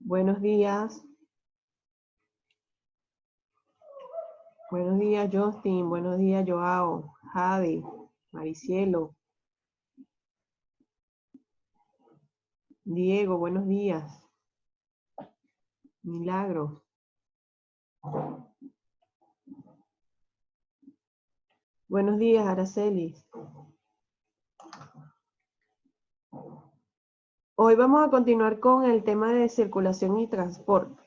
Buenos días. Buenos días, Justin. Buenos días, Joao, Javi, Maricielo, Diego. Buenos días. Milagros. Buenos días, Aracelis. Hoy vamos a continuar con el tema de circulación y transporte.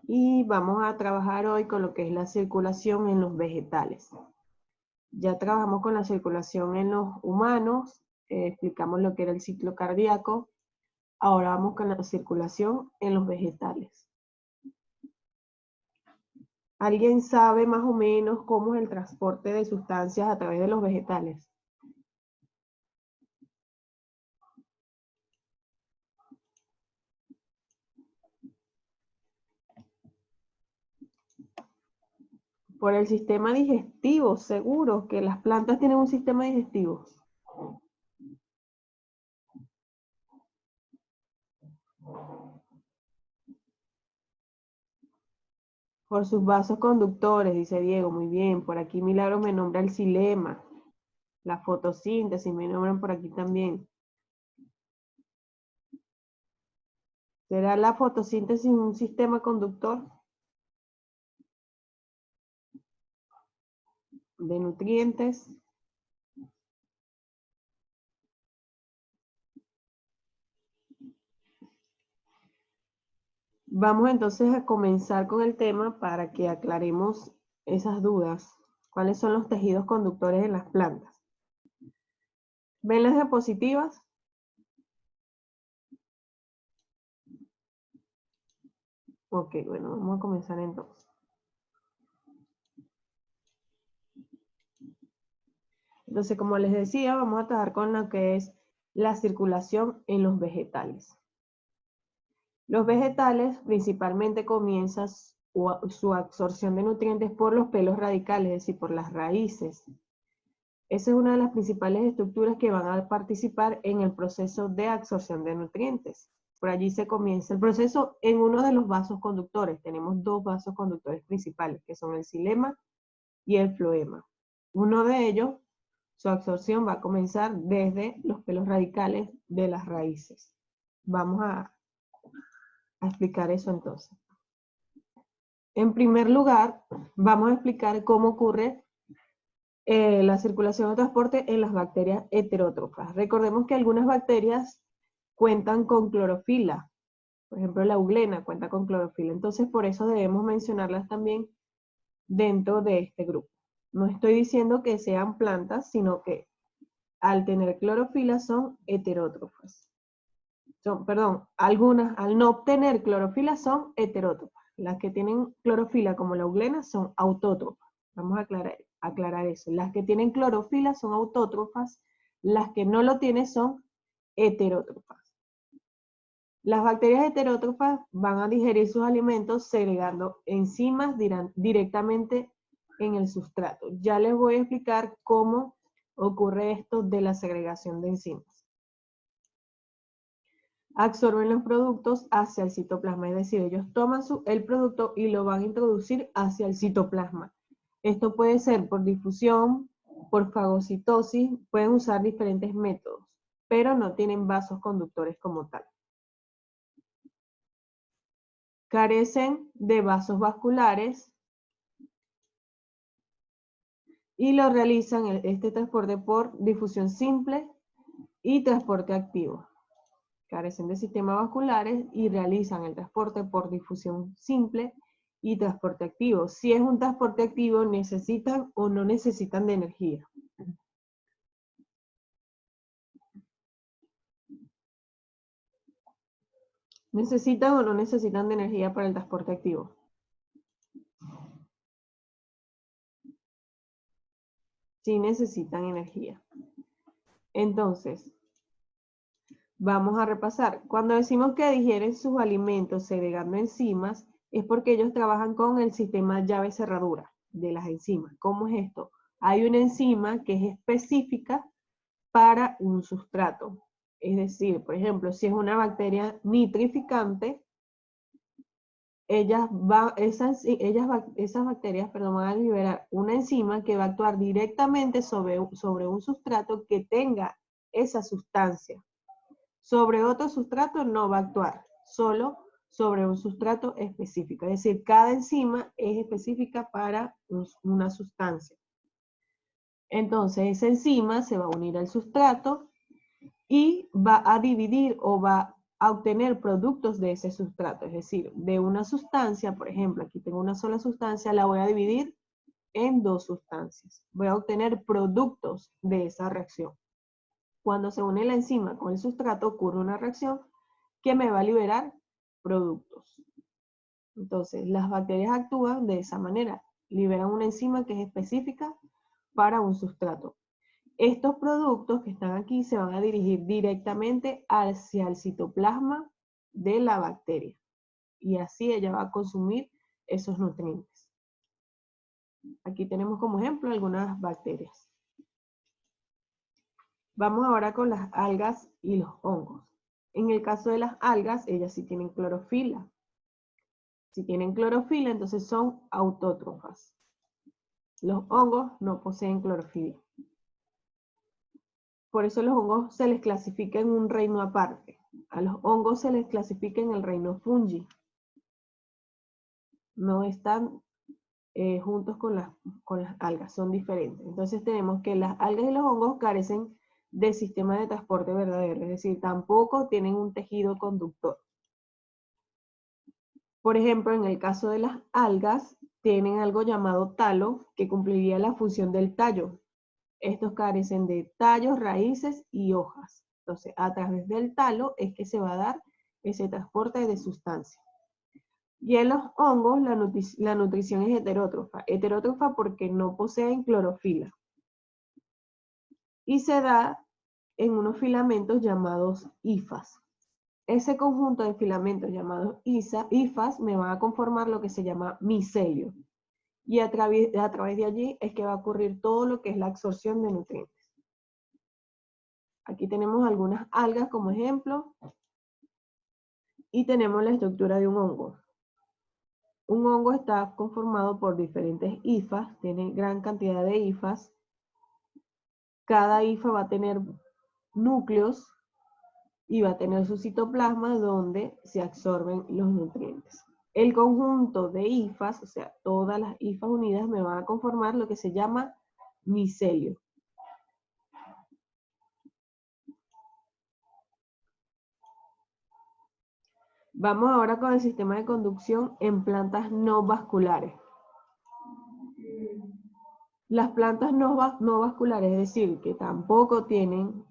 Y vamos a trabajar hoy con lo que es la circulación en los vegetales. Ya trabajamos con la circulación en los humanos, explicamos lo que era el ciclo cardíaco. Ahora vamos con la circulación en los vegetales. ¿Alguien sabe más o menos cómo es el transporte de sustancias a través de los vegetales? Por el sistema digestivo, seguro que las plantas tienen un sistema digestivo. Por sus vasos conductores, dice Diego, muy bien. Por aquí Milagro me nombra el xilema, la fotosíntesis, me nombran por aquí también. ¿Será la fotosíntesis un sistema conductor de nutrientes? Vamos entonces a comenzar con el tema para que aclaremos esas dudas. ¿Cuáles son los tejidos conductores en las plantas? ¿Ven las diapositivas? Ok, bueno, vamos a comenzar entonces. Entonces, como les decía, vamos a trabajar con lo que es la circulación en los vegetales. Los vegetales principalmente comienzan su absorción de nutrientes por los pelos radicales, es decir, por las raíces. Esa es una de las principales estructuras que van a participar en el proceso de absorción de nutrientes. Por allí se comienza el proceso en uno de los vasos conductores. Tenemos dos vasos conductores principales, que son el xilema y el floema. Uno de ellos, su absorción va a comenzar desde los pelos radicales de las raíces. Vamos a explicar eso entonces. En primer lugar, vamos a explicar cómo ocurre la circulación o transporte en las bacterias heterótrofas. Recordemos que algunas bacterias cuentan con clorofila. Por ejemplo, la euglena cuenta con clorofila. Entonces, por eso debemos mencionarlas también dentro de este grupo. No estoy diciendo que sean plantas, sino que al tener clorofila son heterótrofas. Algunas al no obtener clorofila son heterótrofas. Las que tienen clorofila como la euglena son autótrofas. Vamos a aclarar eso. Las que tienen clorofila son autótrofas, las que no lo tienen son heterótrofas. Las bacterias heterótrofas van a digerir sus alimentos segregando enzimas directamente en el sustrato. Ya les voy a explicar cómo ocurre esto de la segregación de enzimas. Absorben los productos hacia el citoplasma, es decir, ellos toman el producto y lo van a introducir hacia el citoplasma. Esto puede ser por difusión, por fagocitosis, pueden usar diferentes métodos, pero no tienen vasos conductores como tal. Carecen de vasos vasculares y lo realizan este transporte por difusión simple y transporte activo. Carecen de sistemas vasculares y realizan el transporte por difusión simple y transporte activo. Si es un transporte activo, necesitan o no necesitan de energía. ¿Necesitan o no necesitan de energía para el transporte activo? Sí necesitan energía. Entonces, vamos a repasar. Cuando decimos que digieren sus alimentos segregando enzimas, es porque ellos trabajan con el sistema llave-cerradura de las enzimas. ¿Cómo es esto? Hay una enzima que es específica para un sustrato. Es decir, por ejemplo, si es una bacteria nitrificante, esas bacterias, perdón, van a liberar una enzima que va a actuar directamente sobre un sustrato que tenga esa sustancia. Sobre otro sustrato no va a actuar, solo sobre un sustrato específico. Es decir, cada enzima es específica para una sustancia. Entonces, esa enzima se va a unir al sustrato y va a dividir o va a obtener productos de ese sustrato. Es decir, de una sustancia, por ejemplo, aquí tengo una sola sustancia, la voy a dividir en dos sustancias. Voy a obtener productos de esa reacción. Cuando se une la enzima con el sustrato, ocurre una reacción que me va a liberar productos. Entonces, las bacterias actúan de esa manera. Liberan una enzima que es específica para un sustrato. Estos productos que están aquí se van a dirigir directamente hacia el citoplasma de la bacteria. Y así ella va a consumir esos nutrientes. Aquí tenemos como ejemplo algunas bacterias. Vamos ahora con las algas y los hongos. En el caso de las algas, ellas sí tienen clorofila. Si tienen clorofila, entonces son autótrofas. Los hongos no poseen clorofila. Por eso los hongos se les clasifica en un reino aparte. A los hongos se les clasifica en el reino fungi. No están juntos con las algas, son diferentes. Entonces tenemos que las algas y los hongos carecen de sistema de transporte verdadero, es decir, tampoco tienen un tejido conductor. Por ejemplo, en el caso de las algas, tienen algo llamado talo, que cumpliría la función del tallo. Estos carecen de tallos, raíces y hojas. Entonces, a través del talo es que se va a dar ese transporte de sustancia. Y en los hongos la nutrición es heterótrofa. Heterótrofa porque no poseen clorofila. Y se da en unos filamentos llamados hifas. Ese conjunto de filamentos llamados hifas me van a conformar lo que se llama micelio. Y a través de allí es que va a ocurrir todo lo que es la absorción de nutrientes. Aquí tenemos algunas algas como ejemplo. Y tenemos la estructura de un hongo. Un hongo está conformado por diferentes hifas, tiene gran cantidad de hifas. Cada hifa va a tener núcleos y va a tener su citoplasma donde se absorben los nutrientes. El conjunto de hifas, o sea, todas las hifas unidas me van a conformar lo que se llama micelio. Vamos ahora con el sistema de conducción en plantas no vasculares. Las plantas no vasculares, es decir, que tampoco tienen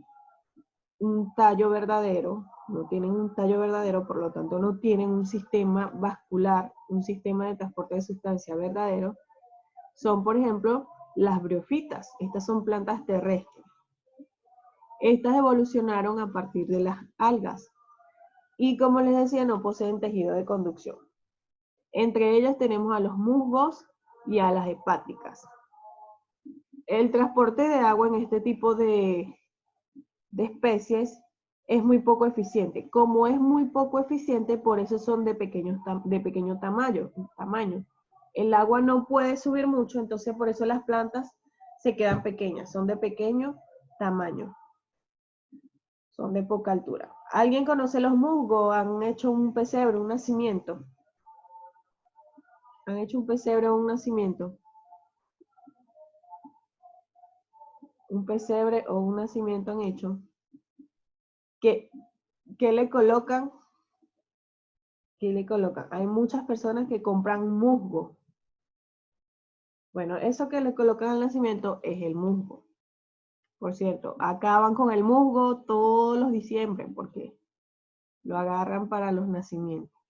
un tallo verdadero, por lo tanto no tienen un sistema vascular, un sistema de transporte de sustancia verdadero, son por ejemplo las briofitas. Estas son plantas terrestres. Estas evolucionaron a partir de las algas y como les decía no poseen tejido de conducción. Entre ellas tenemos a los musgos y a las hepáticas. El transporte de agua en este tipo de especies es muy poco eficiente. Como es muy poco eficiente, por eso son de pequeño tamaño. El agua no puede subir mucho, entonces por eso las plantas se quedan pequeñas, son de pequeño tamaño. Son de poca altura. ¿Alguien conoce los musgos? ¿Han hecho un pesebre, un nacimiento? ¿Han hecho un pesebre o un nacimiento? Un pesebre o un nacimiento han hecho. ¿Qué le colocan? ¿Qué le colocan? Hay muchas personas que compran musgo. Bueno, eso que le colocan al nacimiento es el musgo. Por cierto, acaban con el musgo todos los diciembre porque lo agarran para los nacimientos.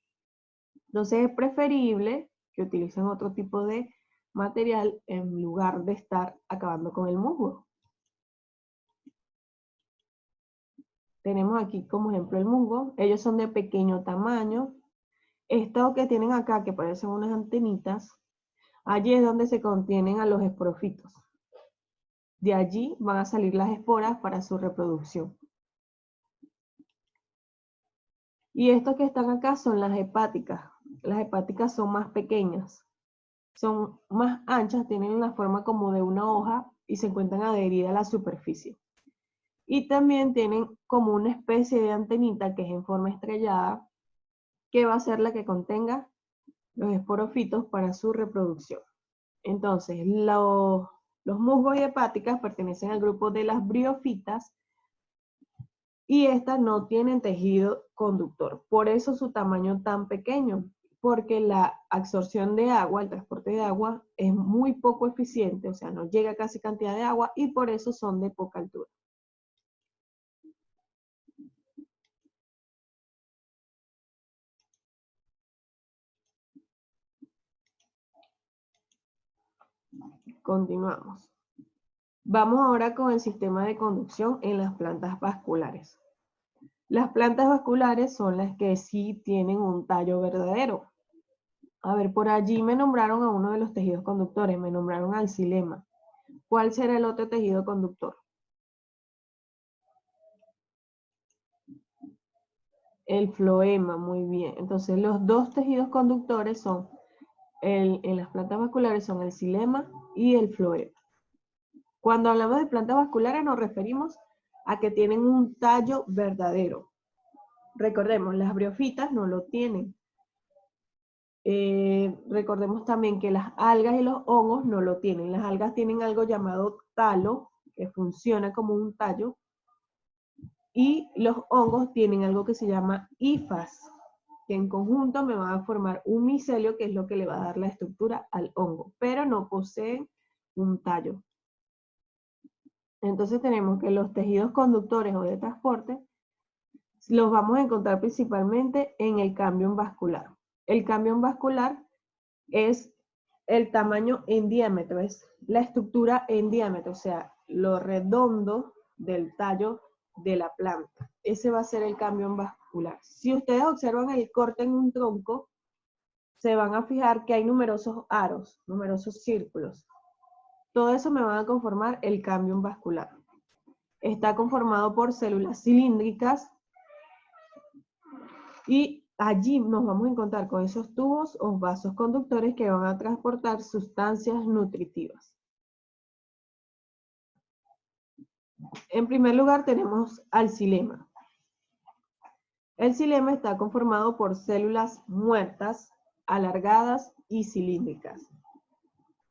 Entonces es preferible que utilicen otro tipo de material en lugar de estar acabando con el musgo. Tenemos aquí como ejemplo el musgo. Ellos son de pequeño tamaño. Esto que tienen acá, que parecen unas antenitas, allí es donde se contienen a los esporofitos. De allí van a salir las esporas para su reproducción. Y estos que están acá son las hepáticas. Las hepáticas son más pequeñas, son más anchas, tienen la forma como de una hoja y se encuentran adheridas a la superficie. Y también tienen como una especie de antenita que es en forma estrellada, que va a ser la que contenga los esporofitos para su reproducción. Entonces, los musgos y hepáticas pertenecen al grupo de las briofitas y estas no tienen tejido conductor. Por eso su tamaño tan pequeño, porque la absorción de agua, el transporte de agua, es muy poco eficiente, o sea, no llega casi cantidad de agua y por eso son de poca altura. Continuamos. Vamos ahora con el sistema de conducción en las plantas vasculares. Las plantas vasculares son las que sí tienen un tallo verdadero. A ver, por allí me nombraron a uno de los tejidos conductores, me nombraron al xilema. ¿Cuál será el otro tejido conductor? El floema, muy bien. Entonces, los dos tejidos conductores son, en las plantas vasculares son el xilema y el floema. Cuando hablamos de plantas vasculares nos referimos a que tienen un tallo verdadero. Recordemos, las briofitas no lo tienen. Recordemos también que las algas y los hongos no lo tienen. Las algas tienen algo llamado talo, que funciona como un tallo, y los hongos tienen algo que se llama hifas, que en conjunto me van a formar un micelio, que es lo que le va a dar la estructura al hongo, pero no poseen un tallo. Entonces tenemos que los tejidos conductores o de transporte los vamos a encontrar principalmente en el cambium vascular. El cambium vascular es el tamaño en diámetro, es la estructura en diámetro, o sea, lo redondo del tallo de la planta. Ese va a ser el cambium vascular. Si ustedes observan el corte en un tronco, se van a fijar que hay numerosos aros, numerosos círculos. Todo eso me van a conformar el cambium vascular. Está conformado por células cilíndricas y allí nos vamos a encontrar con esos tubos o vasos conductores que van a transportar sustancias nutritivas. En primer lugar tenemos al xilema. El xilema está conformado por células muertas, alargadas y cilíndricas.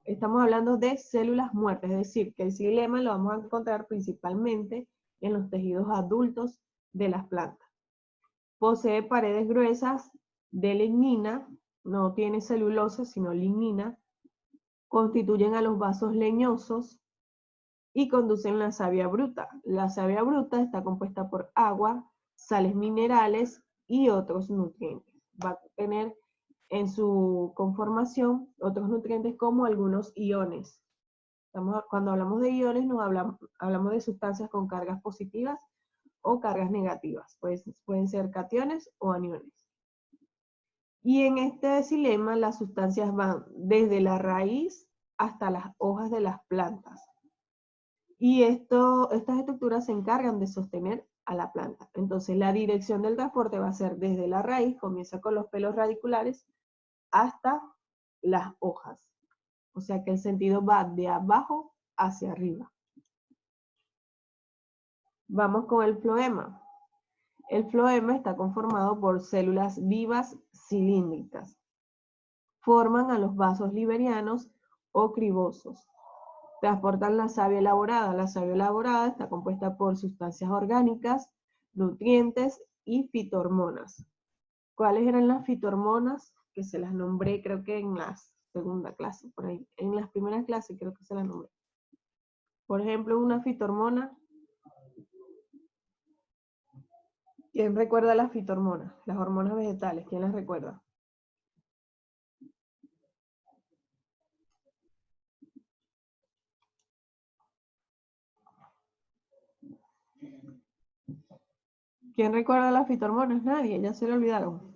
Estamos hablando de células muertas, es decir, que el xilema lo vamos a encontrar principalmente en los tejidos adultos de las plantas. Posee paredes gruesas de lignina, no tiene celulosa sino lignina, constituyen a los vasos leñosos y conducen la savia bruta. La savia bruta está compuesta por agua, sales minerales y otros nutrientes. Va a tener en su conformación otros nutrientes como algunos iones. Cuando hablamos de iones hablamos de sustancias con cargas positivas o cargas negativas. Pues, pueden ser cationes o aniones. Y en este xilema las sustancias van desde la raíz hasta las hojas de las plantas. Y estas estructuras se encargan de sostener a la planta. Entonces la dirección del transporte va a ser desde la raíz, comienza con los pelos radiculares, hasta las hojas. O sea que el sentido va de abajo hacia arriba. Vamos con el floema. El floema está conformado por células vivas cilíndricas. Forman a los vasos liberianos o cribosos. Transportan la savia elaborada. La savia elaborada está compuesta por sustancias orgánicas, nutrientes y fitohormonas. ¿Cuáles eran las fitohormonas? Que se las nombré creo que en la segunda clase, por ahí. En las primeras clases creo que se las nombré. Por ejemplo, una fitohormona. ¿Quién recuerda las fitohormonas? Las hormonas vegetales, ¿quién las recuerda? ¿Quién recuerda las fitohormonas? Nadie, ya se le olvidaron.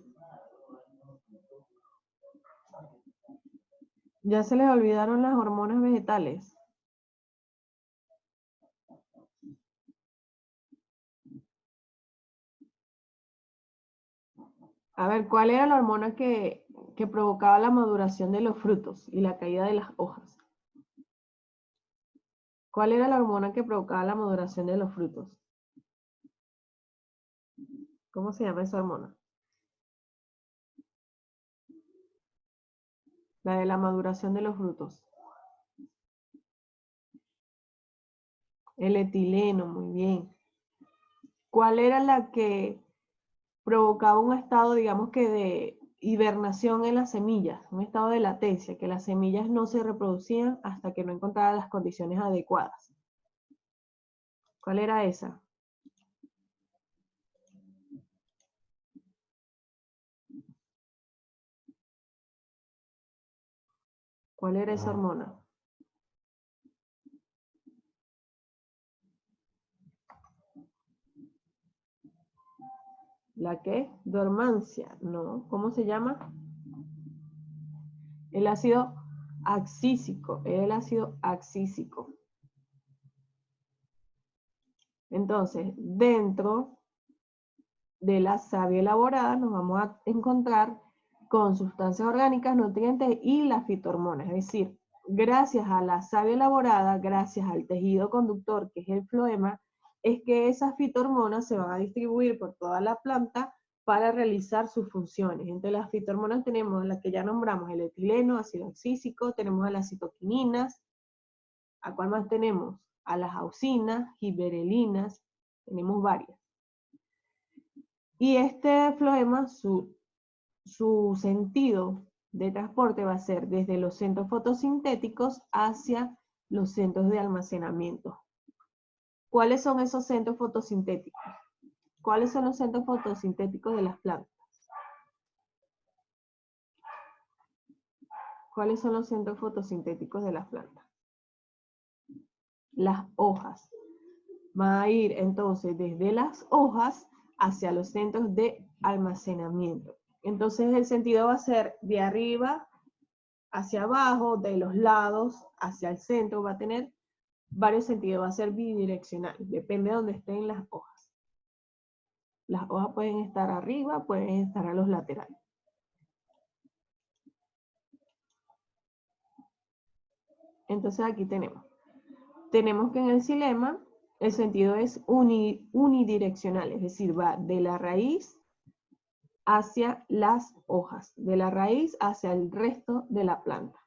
Ya se les olvidaron las hormonas vegetales. A ver, ¿cuál era la hormona que provocaba la maduración de los frutos y la caída de las hojas? ¿Cuál era la hormona que provocaba la maduración de los frutos? ¿Cómo se llama esa hormona? La de la maduración de los frutos. El etileno, muy bien. ¿Cuál era la que provocaba un estado, digamos que de hibernación en las semillas, un estado de latencia, que las semillas no se reproducían hasta que no encontraran las condiciones adecuadas? ¿Cuál era esa? ¿Cuál era esa hormona? ¿La qué? Dormancia, no. ¿Cómo se llama? El ácido axísico, el ácido axísico. Entonces, dentro de la savia elaborada nos vamos a encontrar con sustancias orgánicas, nutrientes y las fitohormonas. Es decir, gracias a la savia elaborada, gracias al tejido conductor que es el floema, es que esas fitohormonas se van a distribuir por toda la planta para realizar sus funciones. Entre las fitohormonas tenemos las que ya nombramos, el etileno, ácido oxísico, tenemos a las citoquininas, ¿a cuál más tenemos? A las auxinas, giberelinas, tenemos varias. Y este floema, su sentido de transporte va a ser desde los centros fotosintéticos hacia los centros de almacenamiento. ¿Cuáles son esos centros fotosintéticos? ¿Cuáles son los centros fotosintéticos de las plantas? ¿Cuáles son los centros fotosintéticos de las plantas? Las hojas. Va a ir entonces desde las hojas hacia los centros de almacenamiento. Entonces el sentido va a ser de arriba hacia abajo, de los lados hacia el centro, va a tener varios sentidos, va a ser bidireccional, depende de dónde estén las hojas. Las hojas pueden estar arriba, pueden estar a los laterales. Entonces aquí tenemos que en el xilema el sentido es unidireccional, es decir, va de la raíz hacia las hojas, de la raíz hacia el resto de la planta.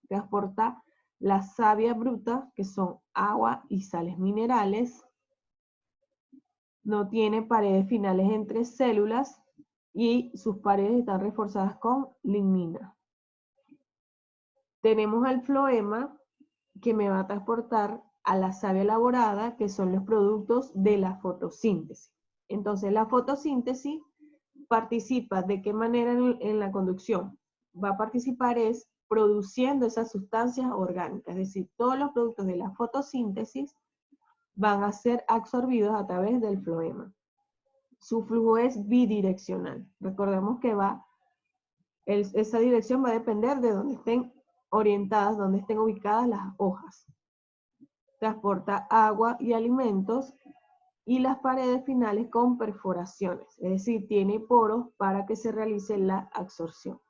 Transporta la savia bruta, que son agua y sales minerales. No tiene paredes finales entre células y sus paredes están reforzadas con lignina. Tenemos al floema que me va a transportar a la savia elaborada, que son los productos de la fotosíntesis. Entonces la fotosíntesis participa de qué manera en la conducción. Va a participar es produciendo esas sustancias orgánicas, es decir, todos los productos de la fotosíntesis van a ser absorbidos a través del floema. Su flujo es bidireccional. Recordemos que esa dirección va a depender de dónde estén orientadas, dónde estén ubicadas las hojas. Transporta agua y alimentos y las paredes finales con perforaciones, es decir, tiene poros para que se realice la absorción.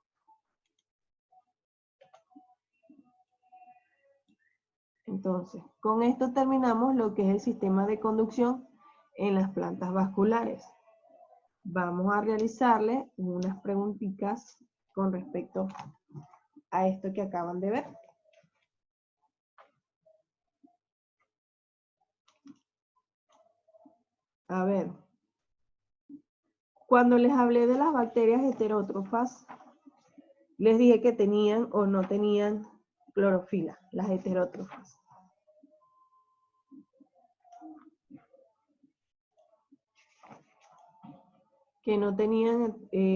Entonces, con esto terminamos lo que es el sistema de conducción en las plantas vasculares. Vamos a realizarle unas preguntitas con respecto a esto que acaban de ver. A ver, cuando les hablé de las bacterias heterótrofas, les dije que tenían o no tenían clorofila, las heterótrofas. Que no tenían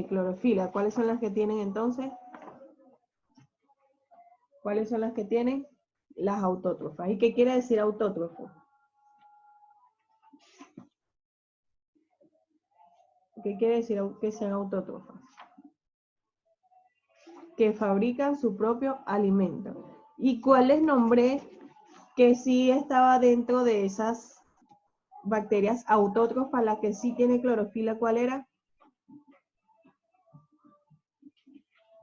clorofila. ¿Cuáles son las que tienen entonces? ¿Cuáles son las que tienen? Las autótrofas. ¿Y qué quiere decir autótrofo? ¿Qué quiere decir que sean autótrofas? Que fabrican su propio alimento. ¿Y cuál les nombré que sí estaba dentro de esas bacterias autótrofas, la que sí tiene clorofila? ¿Cuál era?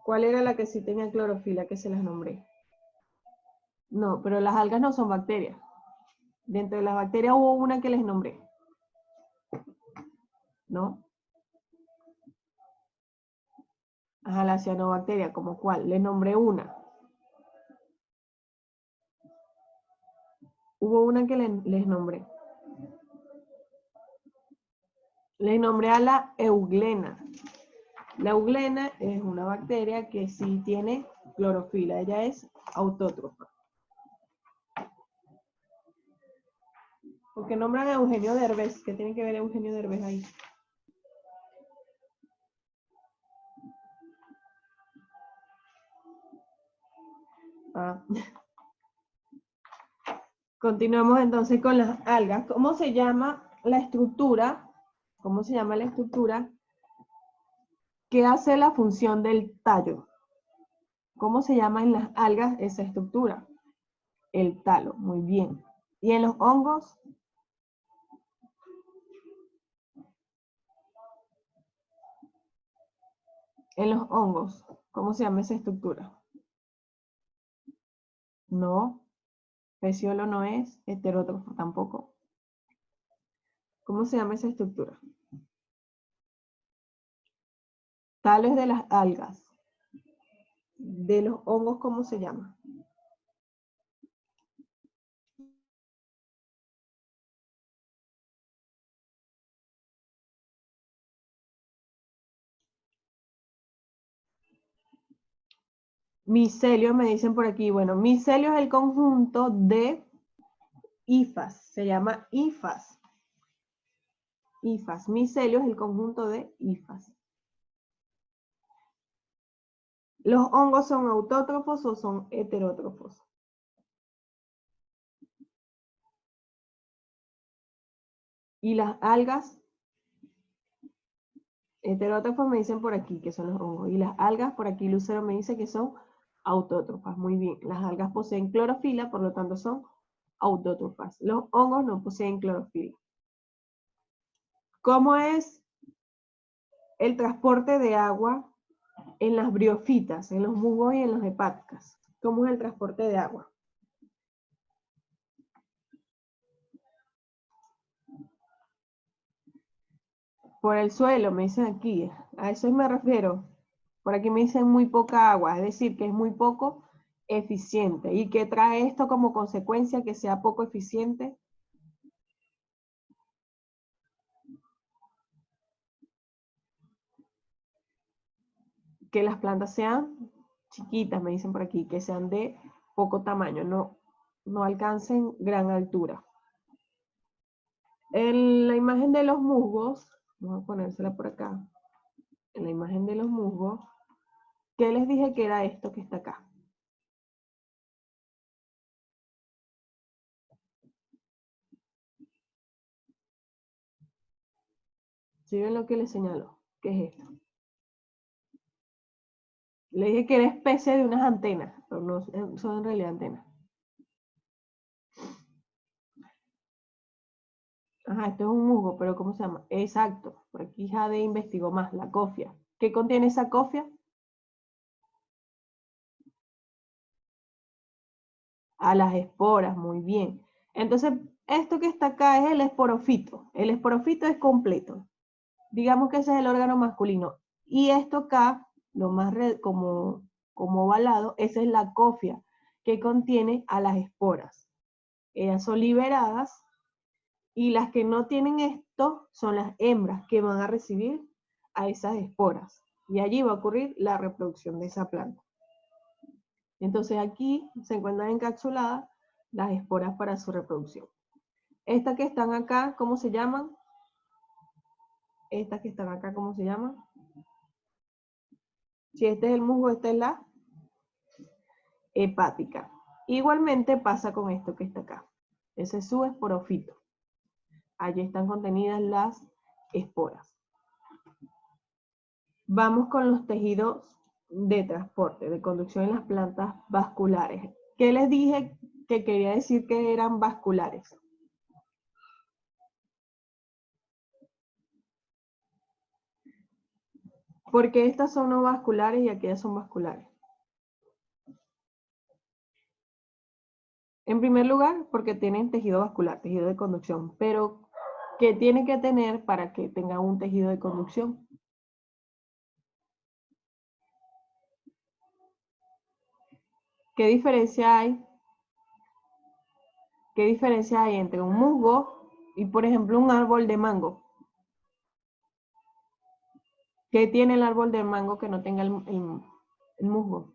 ¿Cuál era la que sí tenía clorofila que se las nombré? No, pero las algas no son bacterias. Dentro de las bacterias hubo una que les nombré. ¿No? Ajá, la cianobacteria, ¿como cuál? Les nombré una. Hubo una que les nombré. Les nombré a la euglena. La euglena es una bacteria que sí tiene clorofila. Ella es autótrofa. Porque nombran a Eugenio Derbez. ¿Qué tiene que ver Eugenio Derbez ahí? Ah. Continuamos entonces con las algas. ¿Cómo se llama la estructura? ¿Cómo se llama la estructura que hace la función del tallo? ¿Cómo se llama en las algas esa estructura? El talo, muy bien. ¿Y en los hongos? En los hongos, ¿cómo se llama esa estructura? No, peciolo no es, heterótrofo tampoco. ¿Cómo se llama esa estructura? Talo es de las algas. De los hongos, ¿cómo se llama? Micelio, me dicen por aquí. Bueno, micelio es el conjunto de hifas. Se llama hifas. Hifas. Micelio es el conjunto de hifas. ¿Los hongos son autótrofos o son heterótrofos? ¿Y las algas? Heterótrofos me dicen por aquí que son los hongos. Y las algas, por aquí Lucero me dice que son autótrofas. Muy bien. Las algas poseen clorofila, por lo tanto son autótrofas. Los hongos no poseen clorofila. ¿Cómo es el transporte de agua en las briofitas, en los musgos y en los hepáticas? ¿Cómo es el transporte de agua? Por el suelo, me dicen aquí. A eso me refiero. Por aquí me dicen muy poca agua, es decir, que es muy poco eficiente. ¿Y qué trae esto como consecuencia que sea poco eficiente? Que las plantas sean chiquitas, me dicen por aquí, que sean de poco tamaño, no alcancen gran altura. En la imagen de los musgos, vamos a ponérsela por acá, en la imagen de los musgos, ¿qué les dije que era esto que está acá? ¿Sí ven lo que les señaló? ¿Qué es esto? Le dije que era especie de unas antenas, pero no son en realidad antenas. Ajá, esto es un musgo, pero ¿cómo se llama? Exacto, por aquí Jade investigó más, la cofia. ¿Qué contiene esa cofia? A las esporas, muy bien. Entonces, esto que está acá es el esporofito. El esporofito es completo. Digamos que ese es el órgano masculino. Y esto acá, lo más como ovalado, esa es la cofia, que contiene a las esporas. Ellas son liberadas y las que no tienen esto son las hembras que van a recibir a esas esporas. Y allí va a ocurrir la reproducción de esa planta. Entonces aquí se encuentran encapsuladas las esporas para su reproducción. Estas que están acá, ¿cómo se llaman? Estas que están acá, ¿cómo se llaman? Si este es el musgo, esta es la hepática. Igualmente pasa con esto que está acá. Ese es su esporofito. Allí están contenidas las esporas. Vamos con los tejidos de transporte, de conducción en las plantas vasculares. ¿Qué les dije que quería decir que eran vasculares? Porque estas son no vasculares y aquellas son vasculares. En primer lugar, porque tienen tejido vascular, tejido de conducción. Pero, ¿qué tiene que tener para que tenga un tejido de conducción? ¿Qué diferencia hay? ¿Qué diferencia hay entre un musgo y, por ejemplo, un árbol de mango? ¿Qué tiene el árbol de mango que no tenga el musgo?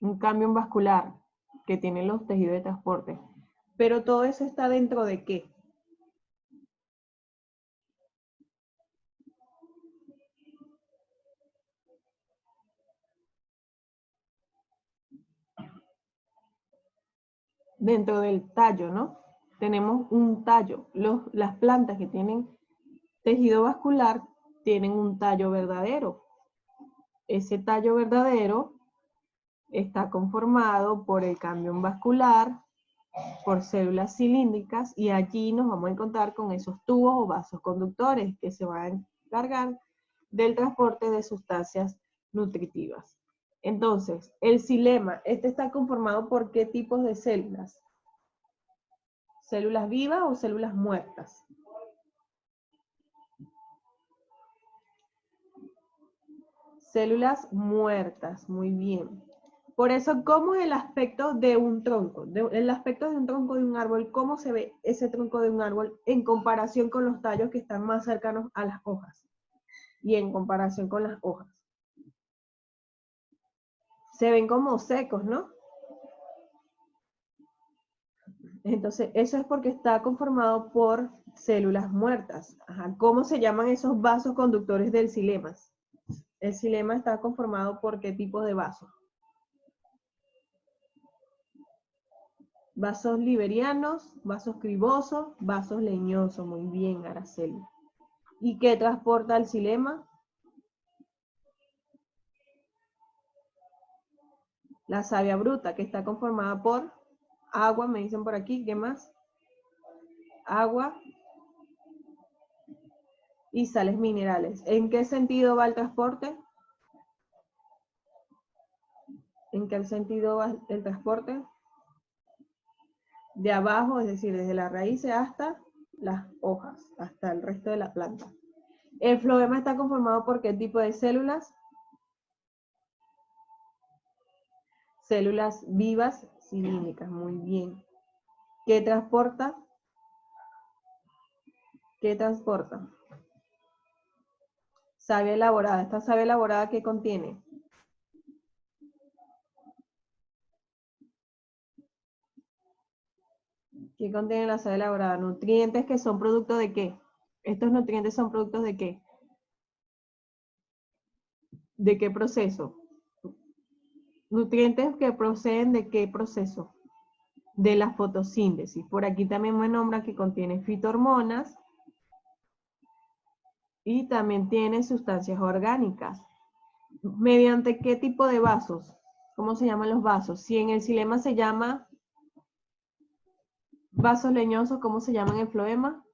Un cambio vascular que tiene los tejidos de transporte. Pero todo eso está dentro de ¿qué? Dentro del tallo, ¿no? Tenemos un tallo. Las plantas que tienen tejido vascular tienen un tallo verdadero. Ese tallo verdadero está conformado por el cambión vascular, por células cilíndricas, y allí nos vamos a encontrar con esos tubos o vasos conductores que se van a encargar del transporte de sustancias nutritivas. Entonces, el xilema, este está conformado por ¿qué tipos de células? ¿Células vivas o células muertas? Células muertas, muy bien. Por eso, ¿cómo es el aspecto de un tronco? El aspecto de un tronco de un árbol, ¿cómo se ve ese tronco de un árbol en comparación con los tallos que están más cercanos a las hojas? Y en comparación con las hojas. Se ven como secos, ¿no? Entonces, eso es porque está conformado por células muertas. Ajá. ¿Cómo se llaman esos vasos conductores del xilema? El xilema está conformado por ¿qué tipo de vasos? Vasos liberianos, vasos cribosos, vasos leñosos. Muy bien, Araceli. ¿Y qué transporta el xilema? La savia bruta, que está conformada por agua, me dicen por aquí, ¿qué más? Agua y sales minerales. ¿En qué sentido va el transporte? ¿En qué sentido va el transporte? De abajo, es decir, desde las raíces hasta las hojas, hasta el resto de la planta. El floema está conformado por ¿qué tipo de células? Células vivas cilíndricas, muy bien. ¿Qué transporta? ¿Qué transporta? Savia elaborada. ¿Esta savia elaborada qué contiene? ¿Qué contiene la savia elaborada? Nutrientes que son producto de ¿qué? Estos nutrientes son productos de ¿qué? ¿De qué proceso? Nutrientes que proceden de ¿qué proceso? De la fotosíntesis. Por aquí también me nombra que contiene fitohormonas y también tiene sustancias orgánicas. ¿Mediante qué tipo de vasos? ¿Cómo se llaman los vasos? Si en el xilema se llama vasos leñosos, ¿cómo se llaman en el floema?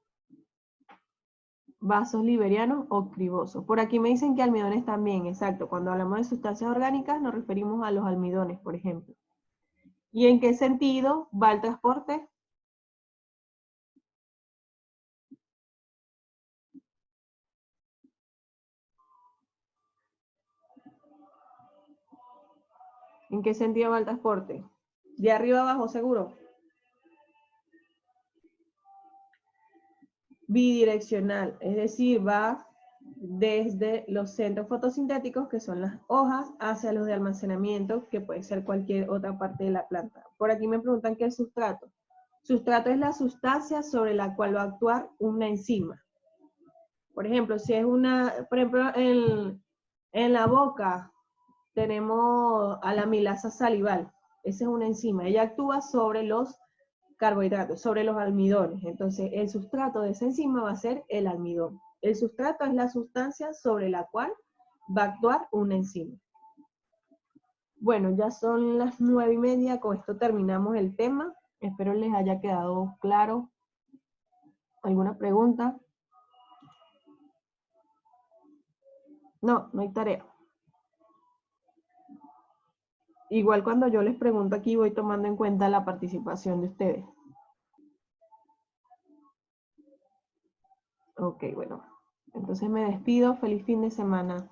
Vasos liberianos o cribosos. Por aquí me dicen que almidones también, exacto. Cuando hablamos de sustancias orgánicas nos referimos a los almidones, por ejemplo. ¿Y en qué sentido va el transporte? ¿En qué sentido va el transporte? De arriba abajo, seguro. Bidireccional, es decir, va desde los centros fotosintéticos, que son las hojas, hacia los de almacenamiento, que puede ser cualquier otra parte de la planta. Por aquí me preguntan qué es sustrato. Sustrato es la sustancia sobre la cual va a actuar una enzima. Por ejemplo, si es por ejemplo, en la boca tenemos a la amilasa salival. Esa es una enzima. Ella actúa sobre los carbohidratos, sobre los almidones. Entonces, el sustrato de esa enzima va a ser el almidón. El sustrato es la sustancia sobre la cual va a actuar una enzima. Bueno, ya son las 9:30, con esto terminamos el tema. Espero les haya quedado claro. ¿Alguna pregunta? No, no hay tarea. Igual cuando yo les pregunto aquí voy tomando en cuenta la participación de ustedes. Ok, bueno. Entonces me despido. Feliz fin de semana.